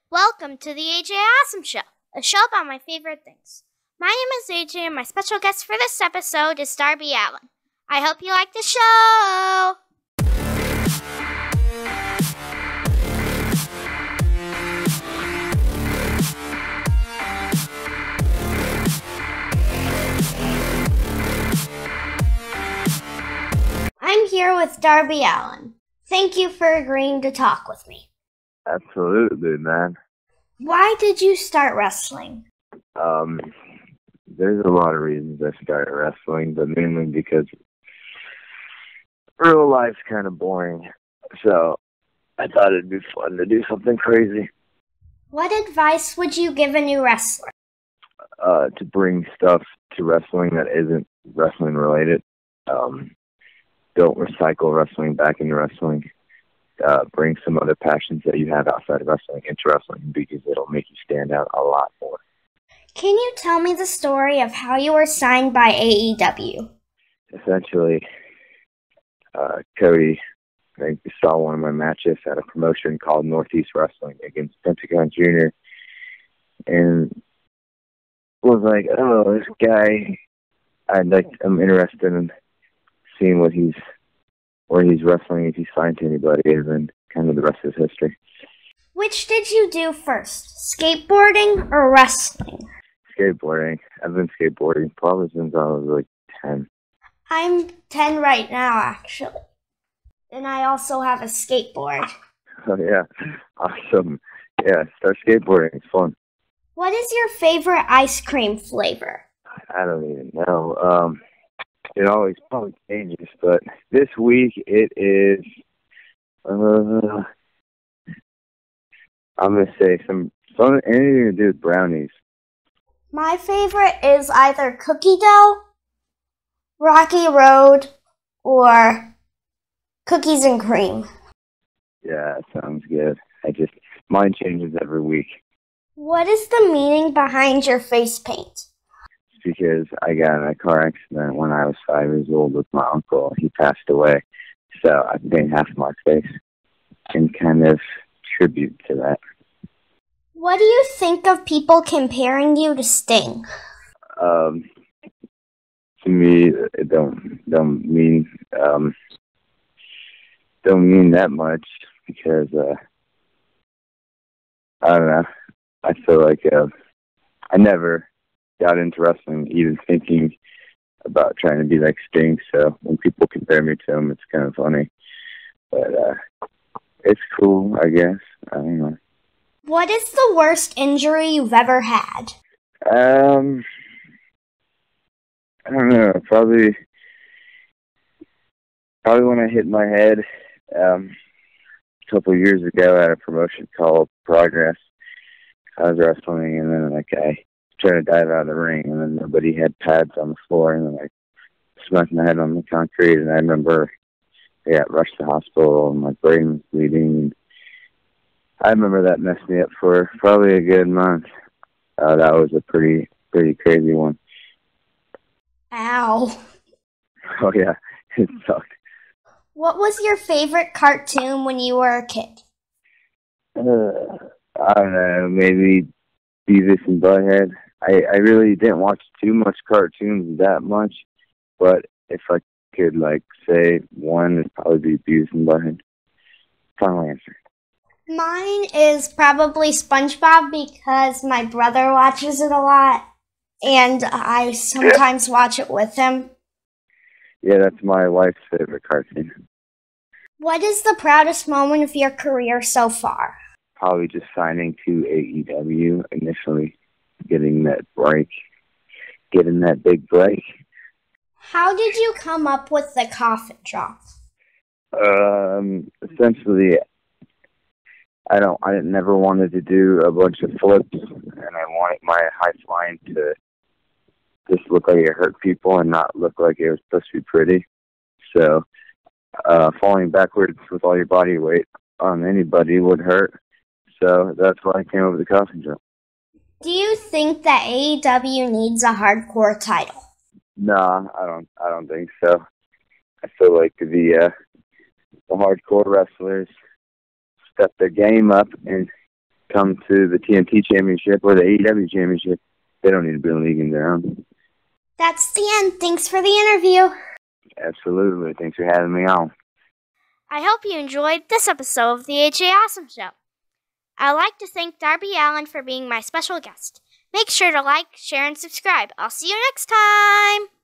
Welcome to the AJ Awesome Show, a show about my favorite things. My name is AJ and my special guest for this episode is Darby Allin. I hope you like the show! I'm here with Darby Allin. Thank you for agreeing to talk with me. Absolutely, man. Why did you start wrestling? There's a lot of reasons I started wrestling, but mainly because real life's kind of boring. So I thought it'd be fun to do something crazy. What advice would you give a new wrestler? To bring stuff to wrestling that isn't wrestling related. Don't recycle wrestling back into wrestling. Bring some other passions that you have outside of wrestling into wrestling because it'll make you stand out a lot more. Can you tell me the story of how you were signed by AEW? Essentially, Cody, I think, saw one of my matches at a promotion called Northeast Wrestling against Pentagon Jr. and was like, oh, this guy, I'm interested in seeing where he's wrestling, if he's signed to anybody, and then kind of the rest is history. Which did you do first, skateboarding or wrestling? Skateboarding. I've been skateboarding probably since I was like 10. I'm 10 right now, actually. And I also have a skateboard. Oh, yeah. Awesome. Yeah, start skateboarding. It's fun. What is your favorite ice cream flavor? I don't even know. It always probably changes, but this week it is, I'm going to say anything to do with brownies. My favorite is either cookie dough, Rocky Road, or cookies and cream. Yeah, that sounds good. Mine changes every week. What is the meaning behind your face paint? Because I got in a car accident when I was 5 years old with my uncle. He passed away. So I painted half my face in kind of tribute to that. What do you think of people comparing you to Sting? To me, it don't mean that much because I don't know. I feel like I never got into wrestling even thinking about trying to be like Sting, so when people compare me to him, it's kind of funny. But it's cool, I guess. I don't know. What is the worst injury you've ever had? I don't know. Probably when I hit my head a couple of years ago at a promotion called Progress. I was wrestling, and then I tried to dive out of the ring, and then nobody had pads on the floor, and then I smacked my head on the concrete, and I remember I got rushed to the hospital, and my brain was bleeding. I remember that messed me up for probably a good month. That was a pretty crazy one. Ow. Oh, yeah, it sucked. What was your favorite cartoon when you were a kid? I don't know, maybe Beavis and Butthead. I really didn't watch too much cartoons that much, but if I could, say one, it'd probably be Beavis and Butthead. Final answer. Mine is probably SpongeBob because my brother watches it a lot, and I sometimes watch it with him. Yeah, that's my wife's favorite cartoon. What is the proudest moment of your career so far? Probably just signing to AEW initially, getting that big break. How did you come up with the coffin drop? Essentially, I never wanted to do a bunch of flips, and I wanted my high flying to just look like it hurt people and not look like it was supposed to be pretty. So, falling backwards with all your body weight on anybody would hurt. So that's why I came up with the coffin drop. Do you think that AEW needs a hardcore title? Nah, I don't think so. I feel like the hardcore wrestlers step their game up and come to the TNT Championship or the AEW Championship. They don't need to be in league in their own. That's the end. Thanks for the interview. Absolutely. Thanks for having me on. I hope you enjoyed this episode of the AJ Awesome Show. I'd like to thank Darby Allin for being my special guest. Make sure to like, share, and subscribe. I'll see you next time!